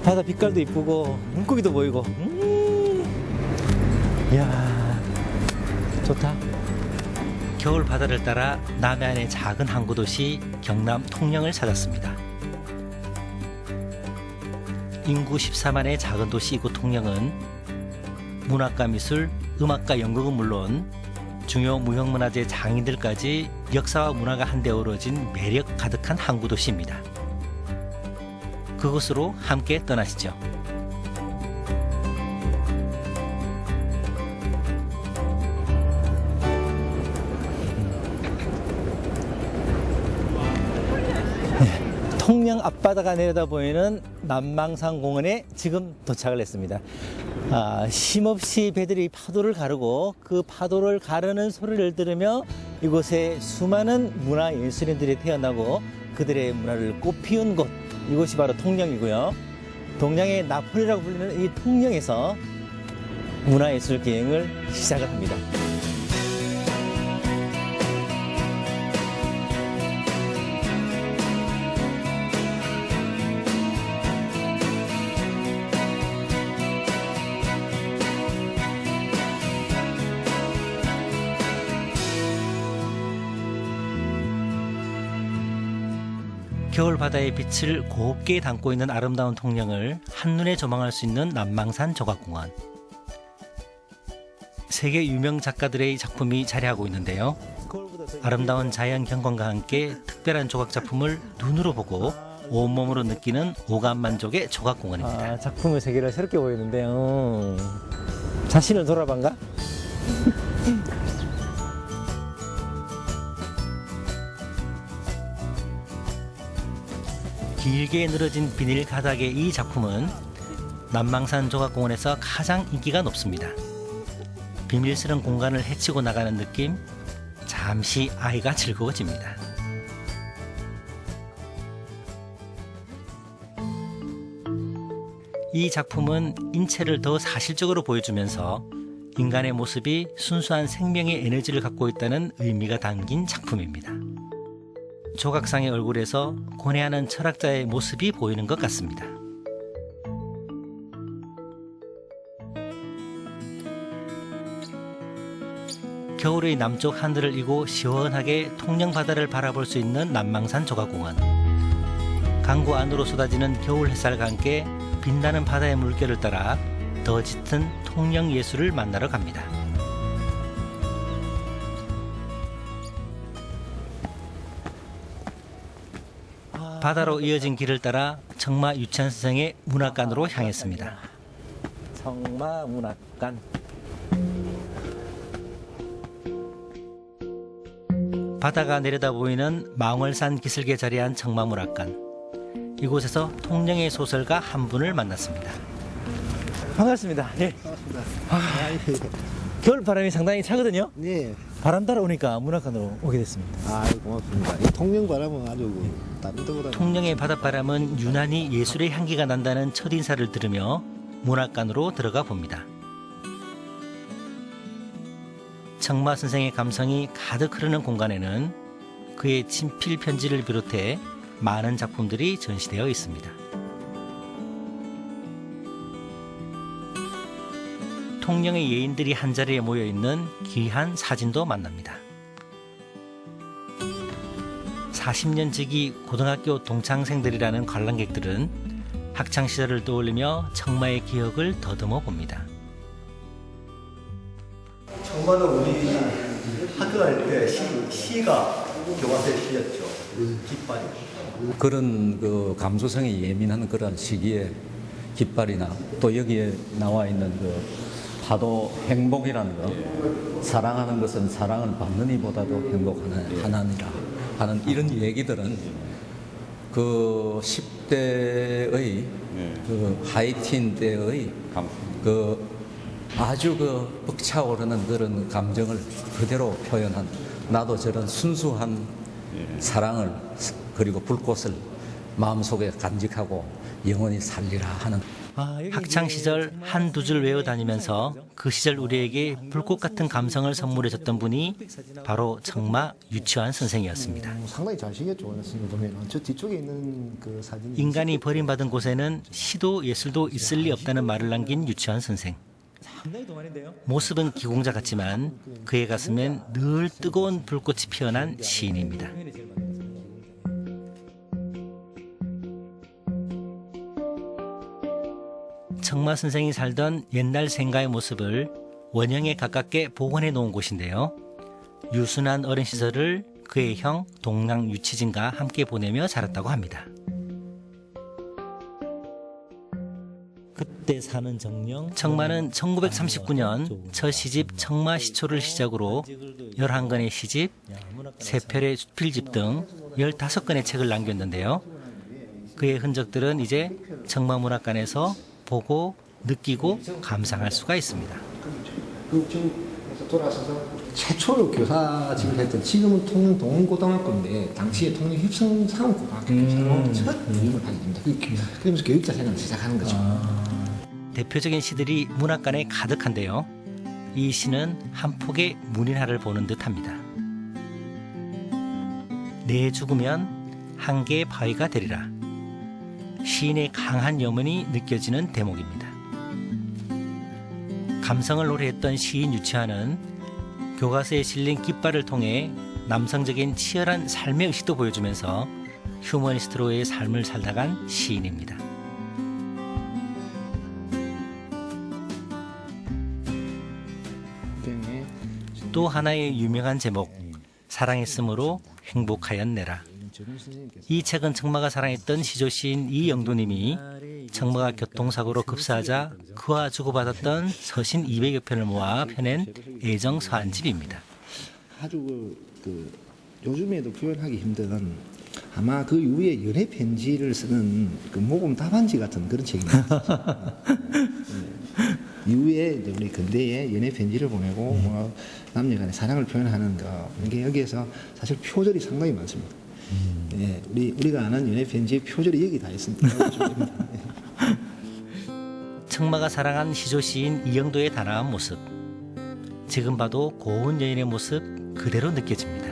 바다 빛깔도 이쁘고 물고기도 보이고. 이야, 좋다. 겨울 바다를 따라 남해안의 작은 항구 도시 경남 통영을 찾았습니다. 인구 14만의 작은 도시 이곳 통영은 문학과 미술, 음악과 연극은 물론 중요 무형문화재 장인들까지 역사와 문화가 한데 어우러진 매력 가득한 항구 도시입니다. 그곳으로 함께 떠나시죠. 통영 앞바다가 내려다 보이는 남망산 공원에 지금 도착을 했습니다. 쉼없이 배들이 파도를 가르고 그 파도를 가르는 소리를 들으며 이곳에 수많은 문화예술인들이 태어나고 그들의 문화를 꽃피운 곳, 이곳이 바로 통영이고요. 동양의 나폴리라고 불리는 이 통영에서 문화예술 기행을 시작을 합니다. 겨울 바다의 빛을 곱게 담고 있는 아름다운 통영을 한눈에 조망할 수 있는 남망산 조각공원. 세계 유명 작가들의 작품이 자리하고 있는데요. 아름다운 자연 경관과 함께 특별한 조각 작품을 눈으로 보고 온몸으로 느끼는 오감 만족의 조각공원입니다. 작품의 세계를 새롭게 보이는데요. 자신을 돌아반가? 길게 늘어진 비닐 가닥의 이 작품은 남망산 조각공원에서 가장 인기가 높습니다. 비밀스러운 공간을 헤치고 나가는 느낌, 잠시 아이가 즐거워집니다. 이 작품은 인체를 더 사실적으로 보여주면서 인간의 모습이 순수한 생명의 에너지를 갖고 있다는 의미가 담긴 작품입니다. 조각상의 얼굴에서 고뇌하는 철학자의 모습이 보이는 것 같습니다. 겨울의 남쪽 하늘을 이고 시원하게 통영 바다를 바라볼 수 있는 남망산 조각공원. 강구 안으로 쏟아지는 겨울 햇살과 함께 빛나는 바다의 물결을 따라 더 짙은 통영 예술을 만나러 갑니다. 바다로 이어진 길을 따라 청마 유치한 선생의 문학관으로 향했습니다. 청마 문학관. 바다가 내려다 보이는 망월산 기슭에 자리한 청마 문학관. 이곳에서 통영의 소설가 한 분을 만났습니다. 반갑습니다. 예. 겨울 바람이 상당히 차거든요. 네. 바람 따라오니까 문학관으로 오게 됐습니다. 고맙습니다. 이 통영 바람은 아주 다른 데보다. 통영의 바닷바람은 유난히 예술의 향기가 난다는 첫인사를 들으며 문학관으로 들어가 봅니다. 청마 선생의 감성이 가득 흐르는 공간에는 그의 친필 편지를 비롯해 많은 작품들이 전시되어 있습니다. 통영의 예인들이 한자리에 모여있는 귀한 사진도 만납니다. 40년 지기 고등학교 동창생들이라는 관람객들은 학창시절을 떠올리며 청마의 기억을 더듬어 봅니다. 청마는 우리 학교 갈 때 시가 교과서의 시였죠. 깃발이. 그런 그 감수성이 예민한 그런 시기에 깃발이나 또 여기에 나와 있는 그 파도 행복이라는 거, 사랑하는 것은 사랑을 받는 이보다도 행복하는 하나니라 하는 이런 얘기들은 그 10대의 그 하이틴 때의 그 아주 그 벅차오르는 그런 감정을 그대로 표현한, 나도 저런 순수한 사랑을 그리고 불꽃을 마음속에 간직하고 영원히 살리라 하는 학창 시절 한두 줄 외워다니면서 그 시절 우리에게 불꽃 같은 감성을 선물해줬던 분이 바로 청마 유치환 선생이었습니다. 상당히 잘생겼죠. 선생님 보면 저 뒤쪽에 있는 그 사진. 인간이 버림받은 곳에는 시도 예술도 있을 리 없다는 말을 남긴 유치환 선생. 모습은 기공자 같지만 그의 가슴엔 늘 뜨거운 불꽃이 피어난 시인입니다. 청마 선생이 살던 옛날 생가의 모습을 원형에 가깝게 복원해 놓은 곳인데요. 유순한 어린 시절을 그의 형 동랑 유치진과 함께 보내며 자랐다고 합니다. 그때 사는 정령 청마는 1939년 첫 시집 청마시초를 시작으로 11권의 시집, 3편의 수필집 등 15권의 책을 남겼는데요. 그의 흔적들은 이제 청마문학관에서 보고 느끼고 감상할 수가 있습니다. 그 지금 돌아서서 최초로 교사직을 했던 지금은 통영 동원고등학교인데 당시에 통영 힙성상고등학교 교사로 첫 모임을 하게 됩니다. 그러면서 교육자 생활을 시작하는 거죠. 대표적인 시들이 문학관에 가득한데요. 이 시는 한 폭의 문인화를 보는 듯합니다. 내 죽으면 한 개의 바위가 되리라. 시인의 강한 염원이 느껴지는 대목입니다. 감성을 노래했던 시인 유치환은 교과서에 실린 깃발을 통해 남성적인 치열한 삶의 의식도 보여주면서 휴머니스트로의 삶을 살다간 시인입니다. 또 하나의 유명한 제목, 사랑했으므로 행복하였네라. 이 책은 청마가 사랑했던 시조시인 이영도님이 청마가 교통사고로 급사하자 그와 주고받았던 서신 200여 편을 모아 펴낸 애정 서한집입니다. 아주 요즘에도 표현하기 힘든 아마 그 이후에 연애 편지를 쓰는 그 모범 답안지 같은 그런 책입니다. 이후에 이제 우리 근대에 연애 편지를 보내고 뭐 남녀간의 사랑을 표현하는 거 이게 여기에서 사실 표절이 상당히 많습니다. 예, 우리가 아는 연애 편지의 표절이 여기 다 있습니다. 청마가 사랑한 시조 시인 이영도의 단아한 모습. 지금 봐도 고운 여인의 모습 그대로 느껴집니다.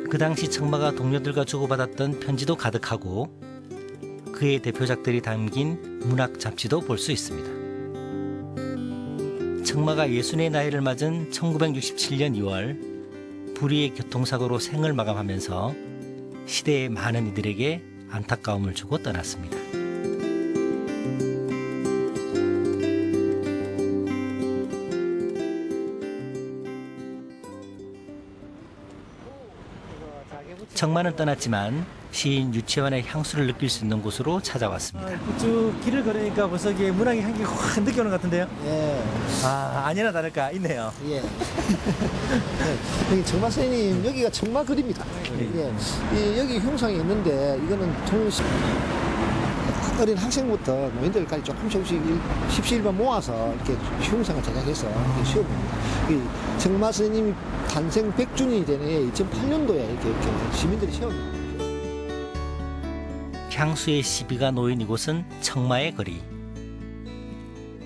그 당시 청마가 동료들과 주고받았던 편지도 가득하고 그의 대표작들이 담긴 문학 잡지도 볼 수 있습니다. 청마가 60의 나이를 맞은 1967년 2월 불의의 교통사고로 생을 마감하면서 시대의 많은 이들에게 안타까움을 주고 떠났습니다. 청마는 떠났지만 시인 유치환의 향수를 느낄 수 있는 곳으로 찾아왔습니다. 쭉 길을 걸으니까 벌써 이게 문학의 향기가 확 느껴오는 것 같은데요? 예. 아니나 다를까 있네요. 예. 여기 청마 선생님 여기가 청마 거리입니다. 예. 여기 흉상이 있는데 이거는 통시 어린 학생부터 노인들까지 조금씩 십시일반 모아서 이렇게 흉상을 제작해서 시험입니다. 청마 선생님 탄생 100주년이 되는 2008년도에 이렇게 시민들이 시험입니다. 향수의 시비가 놓인 이곳은 청마의 거리.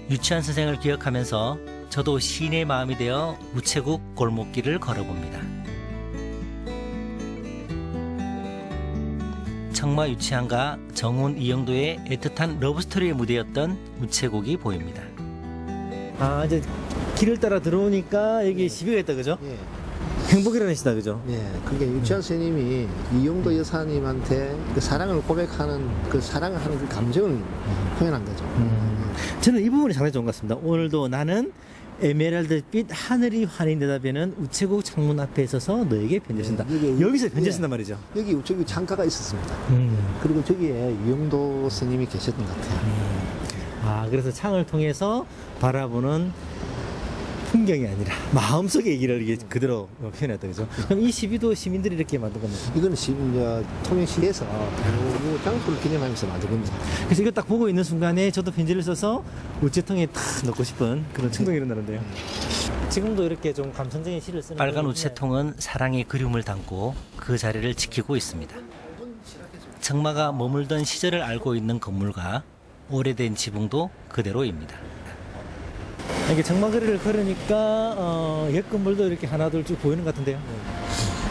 유치환 선생을 기억하면서 저도 시인의 마음이 되어 우체국 골목길을 걸어봅니다. 청마 유치환과 정훈 이영도의 애틋한 러브스토리의 무대였던 우체국이 보입니다. 이제 길을 따라 들어오니까 여기 시비가 있다, 그죠? 예. 행복이라는 시다, 그죠? 예, 그게 유치환 선생님이 이영도 여사님한테 그 사랑을 고백하는 그 사랑을 하는 그 감정을 표현한 거죠. 저는 이 부분이 상당히 좋은 것 같습니다. 오늘도 나는 에메랄드빛 하늘이 환히 내다보는 우체국 창문 앞에 있어서 너에게 편지를 쓴다. 여기서 편지를 쓴단 말이죠. 여기 우체국 창가가 있었습니다. 그리고 저기에 이영도 스님이 계셨던 것 같아요. 그래서 창을 통해서 바라보는 풍경이 아니라 마음속의 얘기를 이게 그대로 표현했다, 그죠? 그럼 이 시비도 시민들이 이렇게 만든 겁니다. 이거는 지금 통영시에서 이 장소를 기념하면서 만든 겁니다. 그래서 이거 딱 보고 있는 순간에 저도 편지를 써서 우체통에 탁 넣고 싶은 그런 충동이 일어나는데요. 지금도 이렇게 좀 감성적인 시를 쓰는 빨간 우체통은 사랑의 그리움을 담고 그 자리를 지키고 있습니다. 정마가 머물던 시절을 알고 있는 건물과 오래된 지붕도 그대로입니다. 이게 정마거리를 걸으니까 옛 건물도 이렇게 하나둘 쭉 보이는 것 같은데요.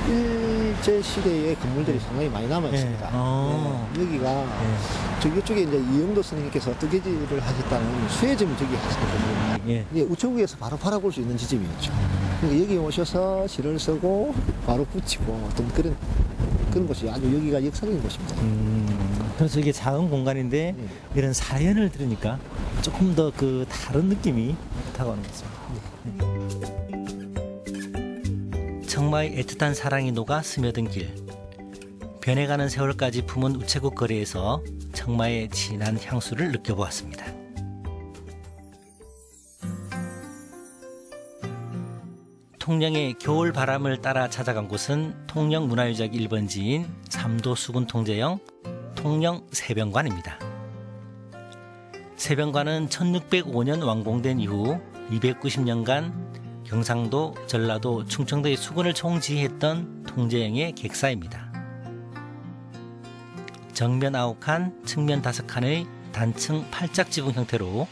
일제 시대의 건물들이 상당히 많이 남아 있습니다. 네, 여기가 저쪽에 이제 이영도 스님께서 뜨개질을 하셨다는 수혜점이 저기 하셨거든요. 예. 예, 우체국에서 바로 바라볼 수 있는 지점이었죠. 그러니까 여기 오셔서 실을 쓰고 바로 붙이고 어떤 그런 곳이 아주 여기가 역사적인 곳입니다. 그래서 이게 작은 공간인데 이런 사연을 들으니까 조금 더 그 다른 느낌이 다가오는 것 같습니다. 정마의 애틋한 사랑이 녹아 스며든 길. 변해가는 세월까지 품은 우체국 거리에서 정마의 진한 향수를 느껴보았습니다. 통영의 겨울 바람을 따라 찾아간 곳은 통영 문화유적 1번지인 삼도 수군 통제영 통영 세병관입니다. 세병관은 1605년 완공된 이후 290년간 경상도, 전라도, 충청도의 수군을 총지휘했던 통제영의 객사입니다. 정면 9칸, 측면 5칸의 단층 8짝 지붕 형태로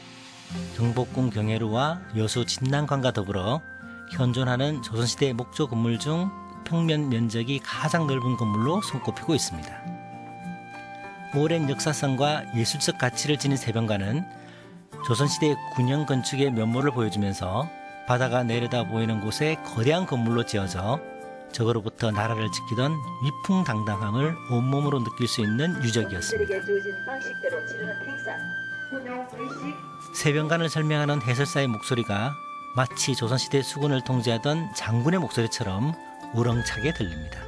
경복궁 경회루와 여수 진난관과 더불어 현존하는 조선시대 목조 건물 중 평면 면적이 가장 넓은 건물로 손꼽히고 있습니다. 오랜 역사성과 예술적 가치를 지닌 세병관은 조선시대 군영 건축의 면모를 보여주면서 바다가 내려다 보이는 곳에 거대한 건물로 지어져 적으로부터 나라를 지키던 위풍당당함을 온몸으로 느낄 수 있는 유적이었습니다. 세병관을 설명하는 해설사의 목소리가 마치 조선시대 수군을 통제하던 장군의 목소리처럼 우렁차게 들립니다.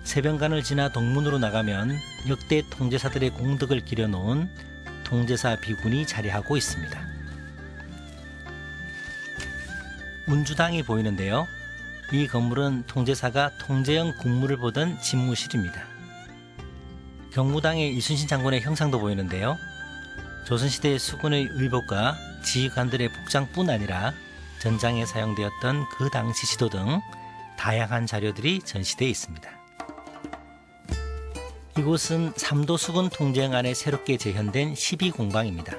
세병관을 지나 동문으로 나가면 역대 통제사들의 공덕을 기려놓은 통제사 비군이 자리하고 있습니다. 운주당이 보이는데요. 이 건물은 통제사가 통제영 국무를 보던 집무실입니다. 경무당의 이순신 장군의 형상도 보이는데요. 조선시대 수군의 의복과 지휘관들의 복장뿐 아니라 전장에 사용되었던 그 당시 지도 등 다양한 자료들이 전시되어 있습니다. 이곳은 삼도 수군 통제영 안에 새롭게 재현된 12공방입니다.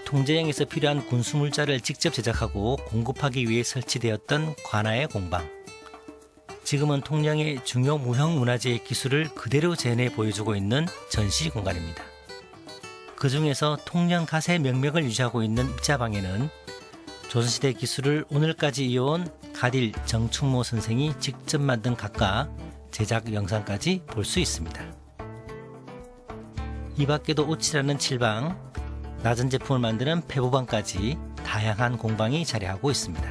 통제영에서 필요한 군수물자를 직접 제작하고 공급하기 위해 설치되었던 관아의 공방. 지금은 통영의 중요 무형 문화재의 기술을 그대로 재현해 보여주고 있는 전시 공간입니다. 그 중에서 통영 가세 명맥을 유지하고 있는 입자방에는 조선시대 기술을 오늘까지 이어온 가딜 정충모 선생이 직접 만든 각과 제작 영상까지 볼 수 있습니다. 이 밖에도 옷이라는 칠방, 낮은 제품을 만드는 폐보방까지 다양한 공방이 자리하고 있습니다.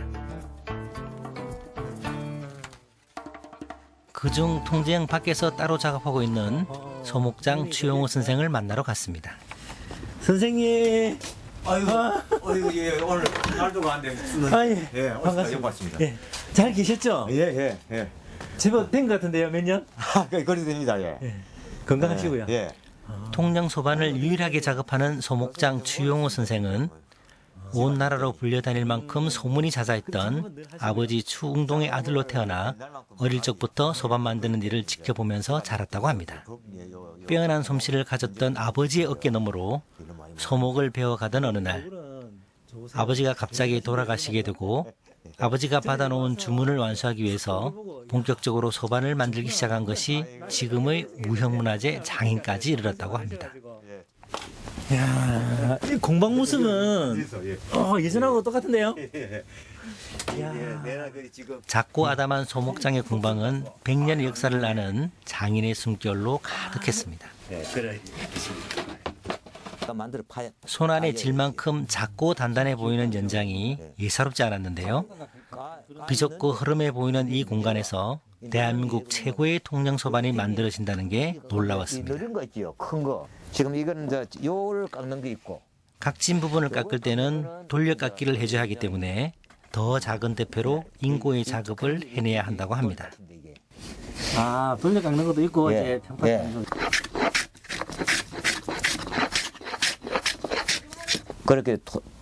그중 통제영 밖에서 따로 작업하고 있는 소목장 추용호 선생을 만나러 갔습니다. 선생님, 아이고, 예, 오늘 날도 가는데 쓰는. 예, 예, 반갑습니다. 반갑습니다. 예, 잘 계셨죠? 예. 제법 된 것 같은데요, 몇 년? 그리 됩니다, 예. 건강하시고요. 예. 통영 소반을 유일하게 작업하는 소목장 추용호 선생은 온 나라로 불려다닐 만큼 소문이 자자했던 아버지 추웅동의 아들로 태어나 어릴 적부터 소반 만드는 일을 지켜보면서 자랐다고 합니다. 빼어난 솜씨를 가졌던 아버지의 어깨너머로 소목을 배워가던 어느 날 아버지가 갑자기 돌아가시게 되고 아버지가 받아놓은 주문을 완수하기 위해서 본격적으로 소반을 만들기 시작한 것이 지금의 무형문화재 장인까지 이르렀다고 합니다. 이야, 이 공방 모습은 예전하고 똑같은데요? 작고 아담한 소목장의 공방은 100년의 역사를 아는 장인의 숨결로 가득했습니다. 손 안에 질만큼 작고 단단해 보이는 연장이 예사롭지 않았는데요. 비좁고 흐름해 보이는 이 공간에서 대한민국 최고의 통영소반이 만들어진다는 게 놀라웠습니다. 이런 거 있지요, 큰 거. 지금 이거는 요를 깎는 게 있고. 각진 부분을 깎을 때는 돌려깎기를 해줘야 하기 때문에 더 작은 대표로 인고의 작업을 해내야 한다고 합니다. 아, 돌려깎는 것도 있고 이제 평판. 그렇게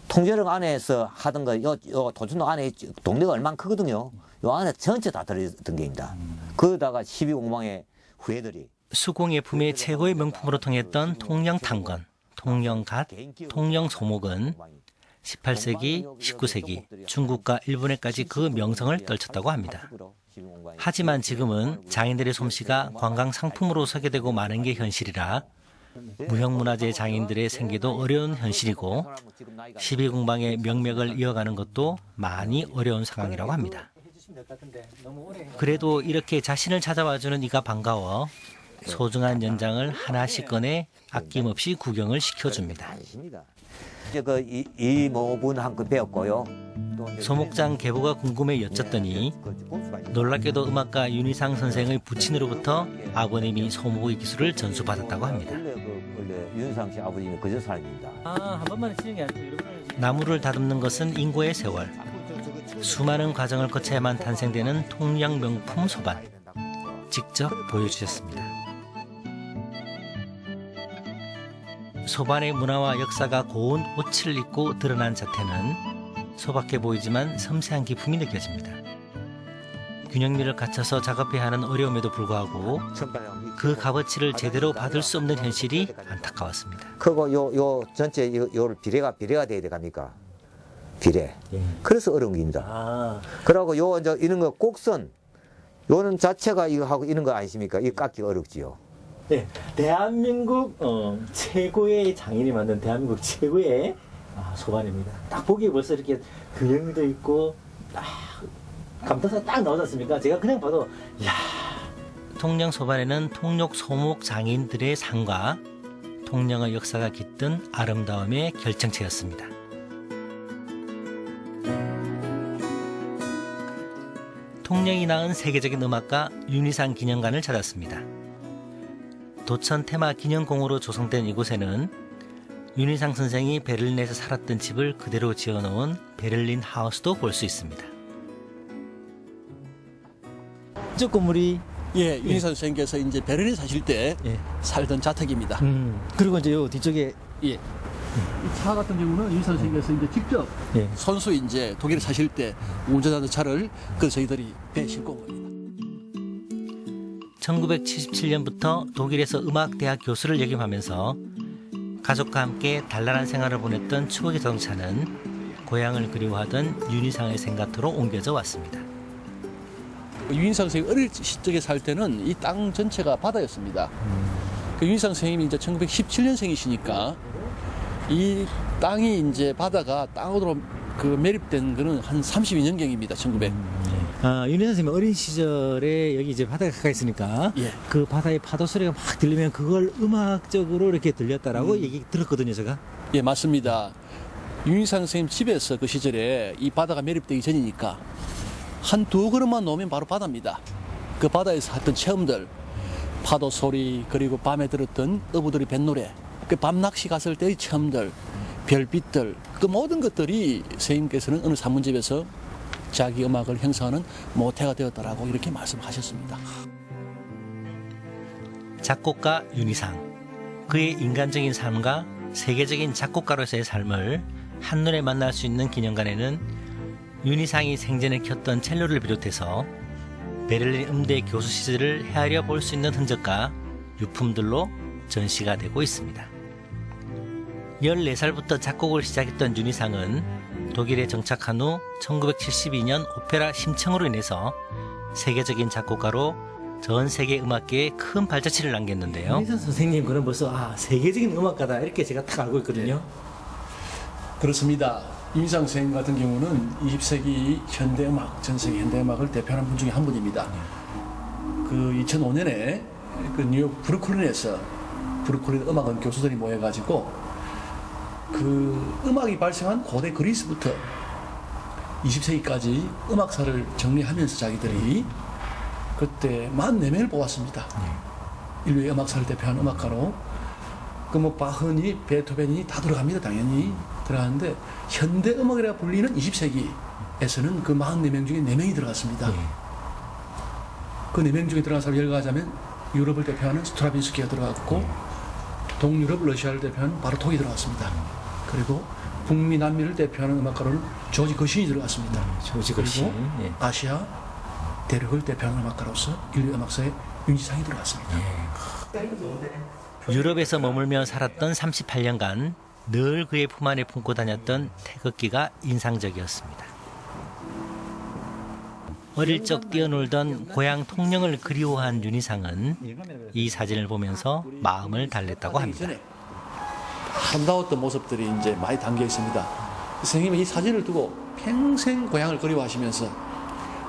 통제령 안에서 하던 거, 요 도천동 안에 동네가 얼마나 크거든요. 요 안에 전체 다 들어있던 게입니다. 그러다가 12공방의 후예들이 수공예품의 최고의 명품으로 통했던 통영탄건, 통영갓, 통영소목은 18세기, 19세기 중국과 일본에까지 그 명성을 떨쳤다고 합니다. 하지만 지금은 장인들의 솜씨가 관광 상품으로 소개되고 마는 게 현실이라 무형문화재 장인들의 생계도 어려운 현실이고 12공방의 명맥을 이어가는 것도 많이 어려운 상황이라고 합니다. 그래도 이렇게 자신을 찾아와주는 이가 반가워 소중한 연장을 하나씩 꺼내 아낌없이 구경을 시켜줍니다. 이제 그 이모분 한껏 배웠고요. 소목장 계보가 궁금해 여쭸더니 놀랍게도 음악가 윤희상 선생의 부친으로부터 아버님이 소목의 기술을 전수받았다고 합니다. 원래 윤상 씨 아버님이 그저 사람입니다. 한 번만에 치는 게 아니고 나무를 다듬는 것은 인고의 세월. 수많은 과정을 거쳐야만 탄생되는 통영 명품 소반. 직접 보여주셨습니다. 소반의 문화와 역사가 고운 옷을 입고 드러난 자태는 소박해 보이지만 섬세한 기품이 느껴집니다. 균형미를 갖춰서 작업해야 하는 어려움에도 불구하고 그 값어치를 제대로 받을 수 없는 현실이 안타까웠습니다. 그거 요 전체 요 비례가 돼야 돼 갑니까? 비례. 그래서 어려운 겁니다. 그러고 요 이제 이런 거 곡선 요는 자체가 이거 하고 이런 거 아니십니까? 이 깎기가 어렵지요. 네, 대한민국 최고의 장인이 만든 대한민국 최고의 소반입니다. 딱 보기에 벌써 이렇게 균형도 있고 감탄사가 딱 나오지 않습니까? 제가 그냥 봐도 이야. 통영 소반에는 통역 소목 장인들의 상과 통영의 역사가 깃든 아름다움의 결정체였습니다. 통영이 낳은 세계적인 음악가 윤희상 기념관을 찾았습니다. 도천 테마 기념공으로 조성된 이곳에는 윤희상 선생이 베를린에서 살았던 집을 그대로 지어놓은 베를린 하우스도 볼 수 있습니다. 이쪽 건물이 윤희상 선생께서 이제 베를린 사실 때 살던 자택입니다. 그리고 이제 요 뒤쪽에 이 차 같은 경우는 윤희상 선생께서 이제 직접 선수 이제 독일에 사실 때 운전하는 차를 그 저희들이 배 싣고 온 겁니다. 1977년부터 독일에서 음악대학 교수를 역임하면서 가족과 함께 단란한 생활을 보냈던 추억의 자동차는 고향을 그리워하던 윤희상의 생각으로 옮겨져 왔습니다. 윤희상 선생이 어릴 시절에 살 때는 이 땅 전체가 바다였습니다. 그 윤희상 선생님이 이제 1917년생이시니까 이 땅이 이제 바다가 땅으로 그 매립된 거는 한 32년경입니다. 1900. 윤희 선생님 어린 시절에 여기 이제 바다가 가까이 있으니까 그 바다의 파도 소리가 막 들리면 그걸 음악적으로 이렇게 들렸다라고 얘기 들었거든요, 제가. 예, 맞습니다. 윤희상 선생님 집에서 그 시절에 이 바다가 매립되기 전이니까 한 두 걸음만 놓으면 바로 바다입니다. 그 바다에서 했던 체험들, 파도 소리, 그리고 밤에 들었던 어부들이 뱃노래, 그 밤낚시 갔을 때의 체험들, 별빛들, 그 모든 것들이 선생님께서는 어느 산문집에서 자기 음악을 형성하는 모태가 되었다라고 이렇게 말씀하셨습니다. 작곡가 윤희상, 그의 인간적인 삶과 세계적인 작곡가로서의 삶을 한눈에 만날 수 있는 기념관에는 윤희상이 생전에 켰던 첼로를 비롯해서 베를린 음대 교수 시절을 헤아려 볼 수 있는 흔적과 유품들로 전시가 되고 있습니다. 14살부터 작곡을 시작했던 윤희상은 독일에 정착한 후 1972년 오페라 심청으로 인해서 세계적인 작곡가로 전 세계 음악계에 큰 발자취를 남겼는데요. 윤희상 선생님 그는 벌써 세계적인 음악가다 이렇게 제가 딱 알고 있거든요. 그렇습니다. 윤희상 선생님 같은 경우는 20세기 현대음악, 전 세계 현대음악을 대표하는 분 중에 한 분입니다. 그 2005년에 그 뉴욕 브루클린에서 브루클린 음악원 교수들이 모여가지고 그 음악이 발생한 고대 그리스부터 20세기까지 음악사를 정리하면서 자기들이 그때 44명을 뽑았습니다. 인류의 음악사를 대표하는 음악가로 그 뭐 바흐니, 베토벤이 다 들어갑니다. 당연히 들어가는데 현대 음악이라 불리는 20세기에서는 그 44명 중에 4명이 들어갔습니다. 그 4명 중에 들어간 사람을 열거하자면 유럽을 대표하는 스트라빈스키가 들어갔고 동유럽 러시아를 대표하는 바르톡이 들어갔습니다. 그리고 북미 남미를 대표하는 음악가로는 조지 거신이 들어갔습니다. 조지 거신. 그리고 아시아 대륙을 대표하는 음악가로서 인류 음악사에 윤지상이 들어왔습니다. 유럽에서 머물며 살았던 38년간 늘 그의 품 안에 품고 다녔던 태극기가 인상적이었습니다. 어릴 적 뛰어놀던 고향 통영을 그리워한 윤희상은 이 사진을 보면서 마음을 달랬다고 합니다. 전에 한다웠던 모습들이 이제 많이 담겨 있습니다. 선생님이 이 사진을 두고 평생 고향을 그리워하시면서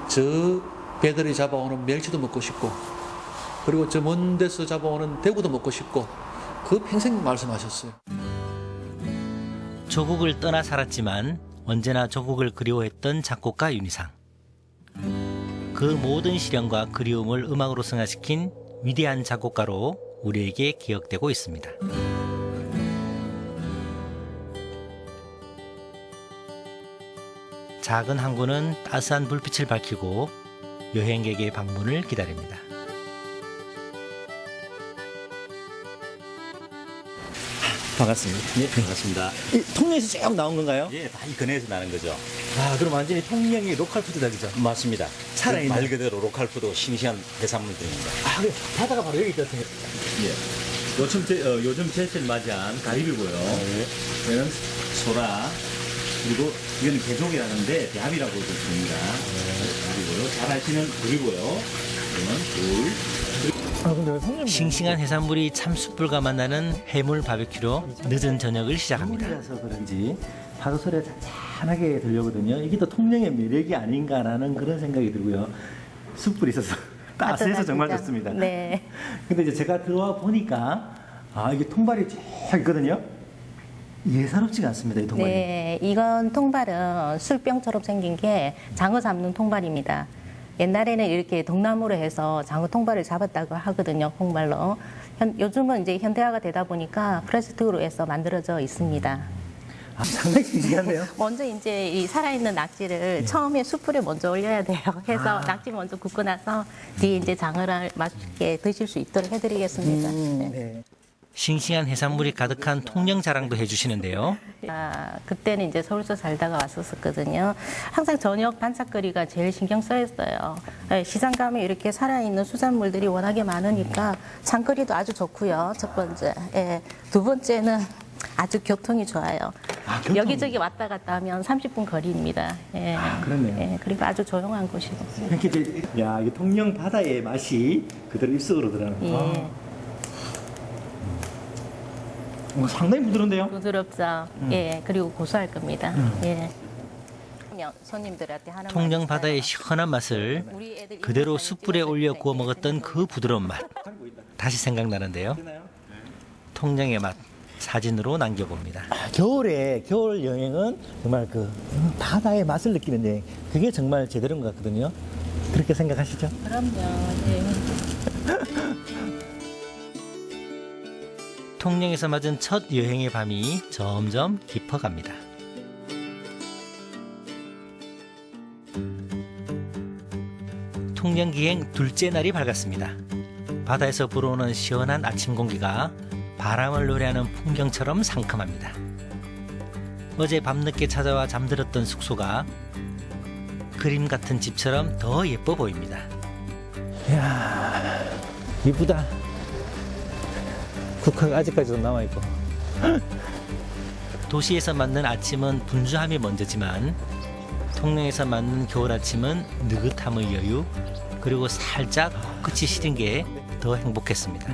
저 배들이 잡아오는 멸치도 먹고 싶고 그리고 저 먼 데서 잡아오는 대구도 먹고 싶고 그 평생 말씀하셨어요. 조국을 떠나 살았지만 언제나 조국을 그리워했던 작곡가 윤희상. 그 모든 시련과 그리움을 음악으로 승화시킨 위대한 작곡가로 우리에게 기억되고 있습니다. 작은 항구는 따스한 불빛을 밝히고 여행객의 방문을 기다립니다. 반갑습니다. 네, 반갑습니다. 통영에서 쭉 나온 건가요? 예, 다 이 근해에서 나는 거죠. 아, 그럼 완전히 통영이 로컬 푸드닭이죠? 맞습니다. 살아있는. 말 그대로 로컬푸드 싱싱한 해산물들입니다. 아, 그래. 바다가 바로 여기 있거든요. 예. 요즘 제철 맞이한 가리비고요. 이거는 소라, 그리고 이거는 개족이라는데 대합이라고 부릅니다. 그리고요. 잘 아시는 굴이고요. 이거는 굴. 아, 근데 성님 싱싱한 해산물이 참숯불과 만나는 해물 바베큐로 늦은 저녁을 시작합니다. 라서 그런지 파도 소리가 잔잔하게 들려거든요. 이게 또 통영의 매력이 아닌가라는 그런 생각이 들고요. 숯불이 있어서 따스해서 정말 진짜. 좋습니다. 네. 근데 이제 제가 들어와 보니까 이게 통발이 쫙 있거든요. 예사롭지가 않습니다, 이 통발이. 네, 이건 통발은 술병처럼 생긴 게 장어 잡는 통발입니다. 옛날에는 이렇게 동나무로 해서 장어 통발을 잡았다고 하거든요, 콩발로. 요즘은 이제 현대화가 되다 보니까 플라스틱으로 해서 만들어져 있습니다. 아, 상당히 싱싱한데요. 먼저 이제 이 살아있는 낙지를 처음에 숯불에 먼저 올려야 돼요. 해서 낙지 먼저 굽고 나서 뒤에 이제 장어를 맛있게 드실 수 있도록 해드리겠습니다. 네. 네. 싱싱한 해산물이 가득한 통영 자랑도 해주시는데요. 그때는 이제 서울서 살다가 왔었거든요. 항상 저녁 반찬거리가 제일 신경 쓰였어요. 네, 시장 가면 이렇게 살아있는 수산물들이 워낙에 많으니까 장거리도 아주 좋고요. 첫 번째. 예, 두 번째는 아주 교통이 좋아요. 교통. 여기저기 왔다 갔다 하면 30분 거리입니다. 예. 그렇네요. 예, 그리고 아주 조용한 곳이고. 이렇게 이제, 야, 이 통영 바다의 맛이 그대로 입속으로 들어가는 거. 예. 상당히 부드러운데요? 부드럽죠. 예, 그리고 고소할 겁니다. 예. 손님들한테 하는 통영 말이 바다의 있어요. 시원한 맛을 우리 애들 그대로 이런 숯불에 사진 올려 찍었을 구워 때 먹었던 그 부드러운 맛. 다시 생각나는데요. 통영의 맛 사진으로 남겨봅니다. 겨울 여행은 정말 그 바다의 맛을 느끼는 여행. 그게 정말 제대로인 것 같거든요. 그렇게 생각하시죠? 그럼요. 예. 통영에서 맞은 첫 여행의 밤이 점점 깊어갑니다. 통영 기행 둘째 날이 밝았습니다. 바다에서 불어오는 시원한 아침 공기가 바람을 노래하는 풍경처럼 상큼합니다. 어제 밤늦게 찾아와 잠들었던 숙소가 그림 같은 집처럼 더 예뻐 보입니다. 이야, 이쁘다. 국화가 아직까지도 남아있고. 도시에서 맞는 아침은 분주함이 먼저지만 통영에서 맞는 겨울 아침은 느긋함의 여유 그리고 살짝 끝이 시린 게 더 행복했습니다.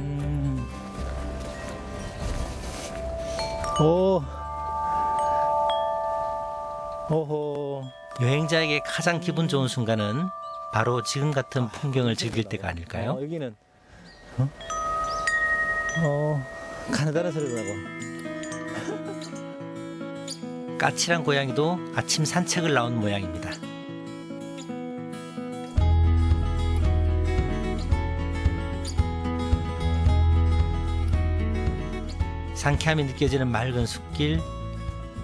오호. 여행자에게 가장 기분 좋은 순간은 바로 지금 같은 풍경을 즐길 때가 아닐까요? 여기는 가느다란 소리가 나고. 까칠한 고양이도 아침 산책을 나온 모양입니다. 상쾌함이 느껴지는 맑은 숲길,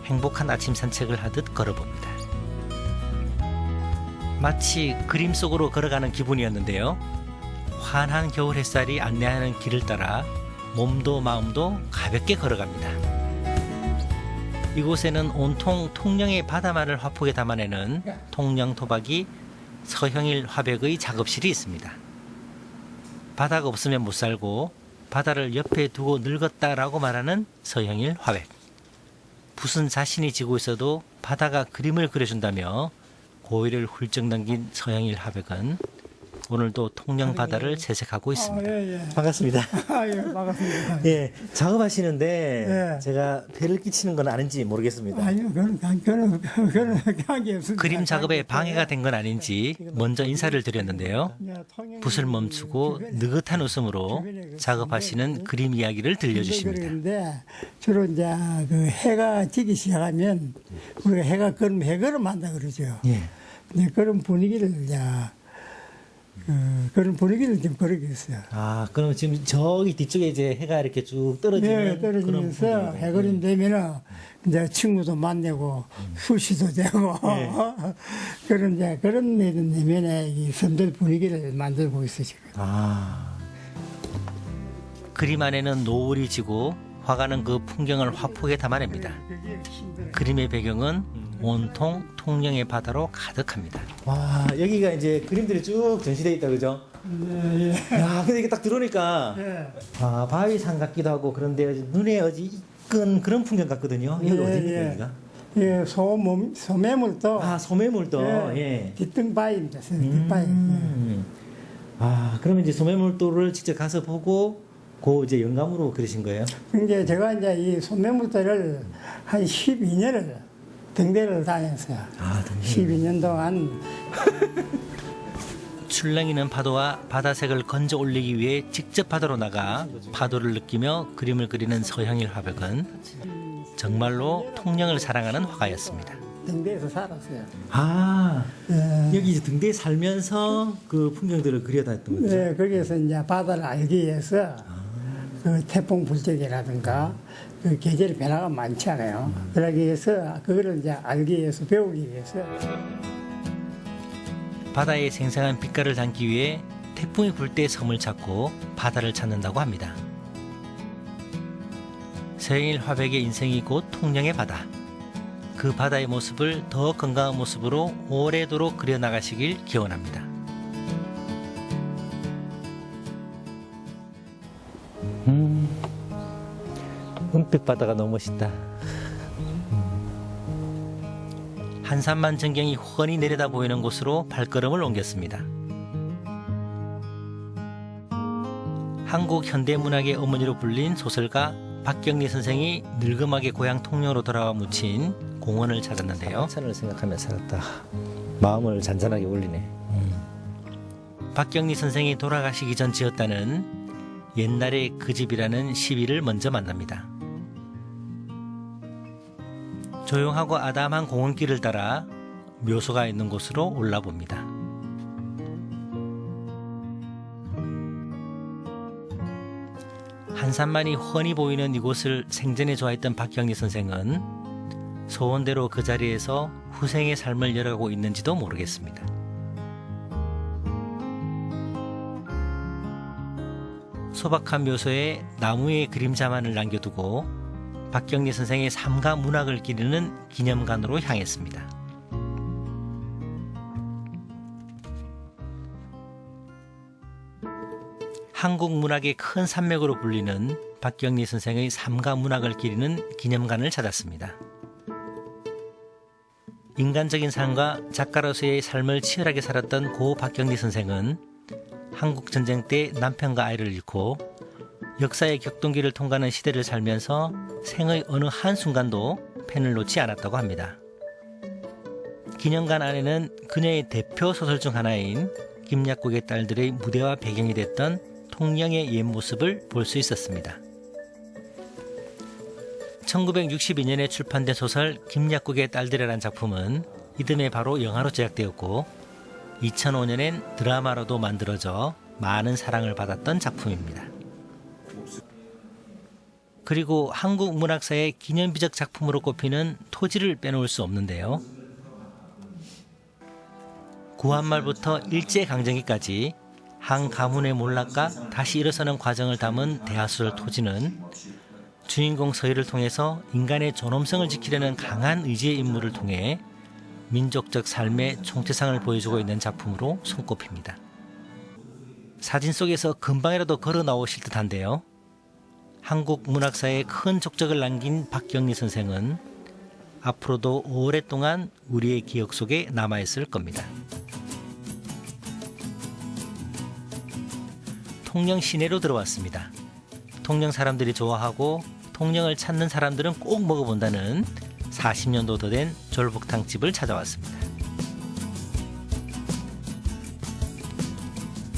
행복한 아침 산책을 하듯 걸어봅니다. 마치 그림 속으로 걸어가는 기분이었는데요. 환한 겨울 햇살이 안내하는 길을 따라 몸도 마음도 가볍게 걸어갑니다. 이곳에는 온통 통영의 바다만을 화폭에 담아내는 통영 토박이 서형일 화백의 작업실이 있습니다. 바다가 없으면 못 살고 바다를 옆에 두고 늙었다라고 말하는 서형일 화백. 붓은 자신이 지고 있어도 바다가 그림을 그려준다며 고의를 훌쩍 넘긴 서형일 화백은 오늘도 통영 바다를 채색하고 있습니다. 반갑습니다. 예, 반갑습니다. 예, 작업하시는데 예. 제가 배를 끼치는 건 아닌지 모르겠습니다. 아니요, 그런 관계 없습니다. 그림 작업에 방해가 된 건 아닌지 먼저 인사를 드렸는데요. 붓을 멈추고 느긋한 웃음으로 작업하시는 그림 이야기를 들려주십니다. 그런데 주로 이제 그 해가 지기 시작하면 우리가 해가 그럼 해걸음 한다 그러죠. 예. 이제 그런 분위기를 이제 그런 분위기를 좀 그리겠어요. 아, 그럼 지금 저기 뒤쪽에 이제 해가 이렇게 쭉 떨어지는 예, 떨어지면서 그런 해걸음 되면은 이제 친구도 만나고 수시도 되고 그런 이제 그런 내면에 이 섬들 분위기를 만들고 있어 지금. 아. 그림 안에는 노을이 지고 화가는 그 풍경을 화폭에 담아냅니다. 그림의 배경은 온통 통영의 바다로 가득합니다. 와, 여기가 이제 그림들이 쭉 전시되어 있다, 그죠? 네, 야, 근데 이게 딱 들어오니까 예. 아, 바위산 같기도 하고 그런데 눈에 어지 익은 그런 풍경 같거든요. 여기 어디입니까, 여기가? 예, 소매물도 아, 소매물도. 예, 예. 뒷등바위입니다. 뒷바위. 아, 그러면 이제 소매물도를 직접 가서 보고 그 이제 영감으로 그리신 거예요? 이제 제가 이제 이 소매물도를 한 12년을 등대를 다녔어요. 아, 등대. 12년 동안. 출렁이는 파도와 바다색을 건져 올리기 위해 직접 바다로 나가 파도를 느끼며 그림을 그리는 서형일 화백은 정말로 통영을 사랑하는 화가였습니다. 등대에서 살았어요. 아, 예. 여기 이제 등대에 살면서 그 풍경들을 그려다녔던 거죠? 네, 거기에서 이제 바다를 알기 위해서 그 태풍 불적이라든가 그 계절의 변화가 많잖아요. 그러기 위해서 그거를 이제 알기 위해서 배우기 위해서. 바다의 생생한 빛깔을 담기 위해 태풍이 불 때 섬을 찾고 바다를 찾는다고 합니다. 서형일 화백의 인생이 곧 통영의 바다. 그 바다의 모습을 더 건강한 모습으로 오래도록 그려나가시길 기원합니다. 은빛 바다가 너무 멋있다. 한산만 전경이 훤히 내려다 보이는 곳으로 발걸음을 옮겼습니다. 한국 현대문학의 어머니로 불린 소설가 박경리 선생이 늙음하게 고향 통영으로 돌아와 묻힌 공원을 찾았는데요. 산을 생각하며 살았다. 마음을 잔잔하게 울리네. 박경리 선생이 돌아가시기 전 지었다는 옛날의 그 집이라는 시비를 먼저 만납니다. 조용하고 아담한 공원길을 따라 묘소가 있는 곳으로 올라봅니다. 한산만이 훤히 보이는 이곳을 생전에 좋아했던 박경리 선생은 소원대로 그 자리에서 후생의 삶을 열어가고 있는지도 모르겠습니다. 소박한 묘소에 나무의 그림자만을 남겨두고 박경리 선생의 삶과 문학을 기리는 기념관으로 향했습니다. 한국 문학의 큰 산맥으로 불리는 박경리 선생의 삶과 문학을 기리는 기념관을 찾았습니다. 인간적인 삶과 작가로서의 삶을 치열하게 살았던 고 박경리 선생은 한국 전쟁 때 남편과 아이를 잃고 역사의 격동기를 통과하는 시대를 살면서 생의 어느 한순간도 펜을 놓지 않았다고 합니다. 기념관 안에는 그녀의 대표 소설 중 하나인 김약국의 딸들의 무대와 배경이 됐던 통영의 옛 모습을 볼 수 있었습니다. 1962년에 출판된 소설 김약국의 딸들이라는 작품은 이듬해 바로 영화로 제작되었고 2005년엔 드라마로도 만들어져 많은 사랑을 받았던 작품입니다. 그리고 한국 문학사의 기념비적 작품으로 꼽히는 토지를 빼놓을 수 없는데요. 구한말부터 일제강점기까지 한 가문의 몰락과 다시 일어서는 과정을 담은 대하소설 토지는 주인공 서희를 통해서 인간의 존엄성을 지키려는 강한 의지의 임무를 통해 민족적 삶의 총체상을 보여주고 있는 작품으로 손꼽힙니다. 사진 속에서 금방이라도 걸어 나오실 듯한데요. 한국 문학사에 큰 족적을 남긴 박경리 선생은 앞으로도 오랫동안 우리의 기억 속에 남아있을 겁니다. 통영 시내로 들어왔습니다. 통영 사람들이 좋아하고 통영을 찾는 사람들은 꼭 먹어본다는 40년도 더 된 졸복탕집을 찾아왔습니다.